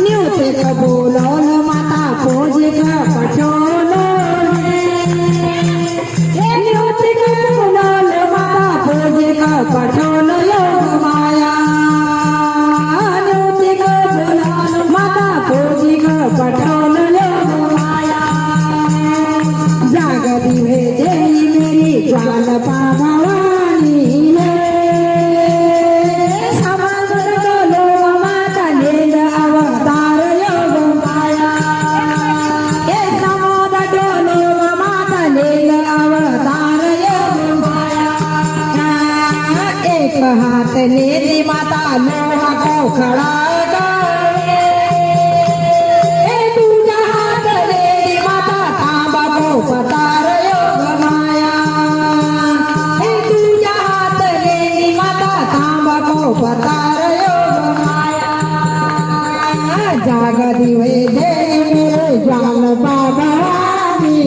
न्यूतिक बोलवलं माता पोजिक पठवलं न्यूतिक बोलवलं माता पोजिक पठवलं योग माया न्यूतिक बोलवलं माता पोजिक पठवलं योग माया जागती भेजेली मेरी ज्वाल पावानी हात नेली माता लोहा खडा तुझ्या हात नेली माता तांबा पतार योग माया तुझ्या हात नेली माता तांबा पतार योग माया जाग दिवे जय मेरे ज्वाल बाबानी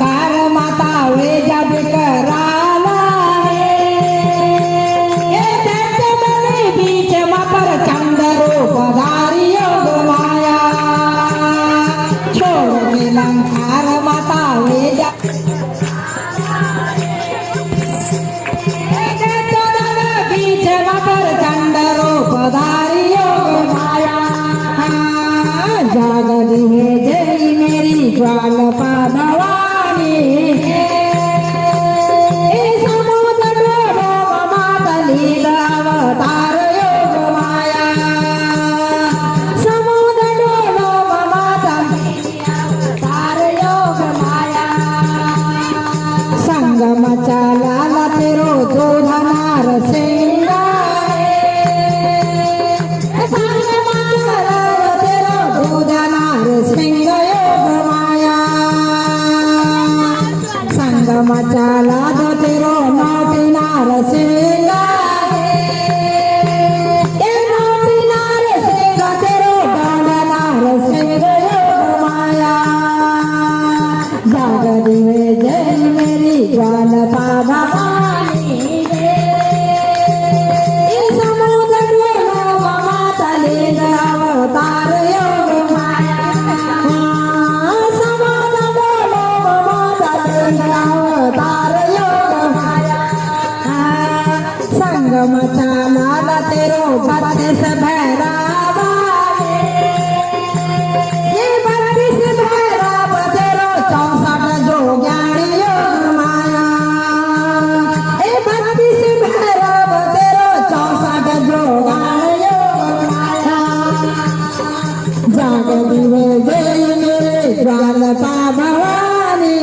कार माता वे जब कराला बीच मकर चंद्रो पधारी योग माया छोड़ के लंकार माता वे जब बीच मकर चंद्रो पधारी योग माया जागली है जय मेरी ज्वाल पादवानी समुद्र मातली अवतार योग माया समुद्र मातली अवतार योग माया संगम चला तेरो जोधनार सिंगा सिंह योग माया संगम चला दो तेरो नौटिनार सिंह नौटिनार सिंह तेरो गौडनार सिंह योग माया जाग दिवे जय मेरी ज्वाल पावानी समुद्र मातली अवतार योग माया अवतार योग माया संगम चला तेरो 32 भैरव ये 32 भैरव तेरो 64 जोग्याणी योग माया ये 32 भैरव तेरो 64 जोग्याणी योग माया जाग दिवे जय मेरे ज्वाल पावानी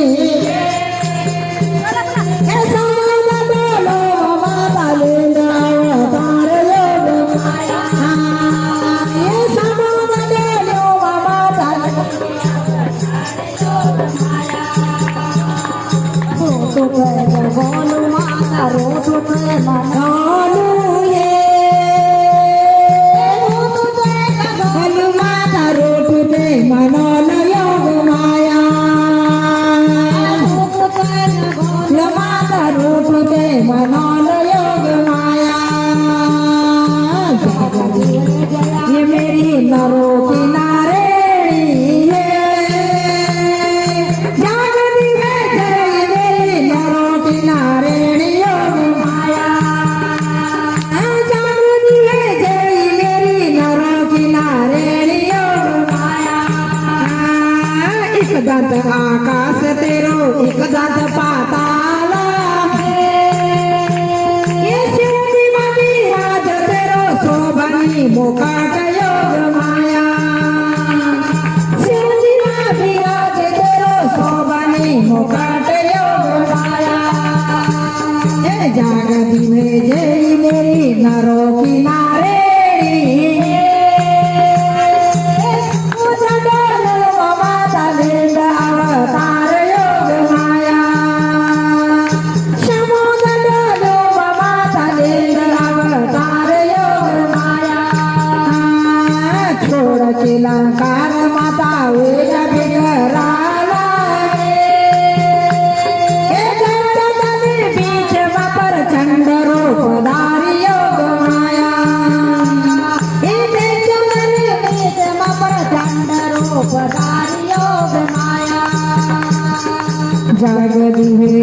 गोलू माता रोटू प्रेम गोलू ये गोलू माता रोटू प्रेम मनोल योग माया गोलू माता रोटू प्रेम मनोल योग माया ये मेरी नरो किनारे दांत आकाश तेरो एक दांत पाताल ये शिवजी मधी राज तेरो शोभनी मुकाट योग माया शिवजी मधी राज तेरो शोभनी मुकाट योग माया जाग दिवे जय मेरी नरो किनारे अवतार योग माया समुद्र माता अवतार योग माया केला कार माता वेद बिगराला हे जगदली बीच वापर चंड रूप धारी योग माया हे जगदली बीच वापर चंड रूप धारी योग माया जगदी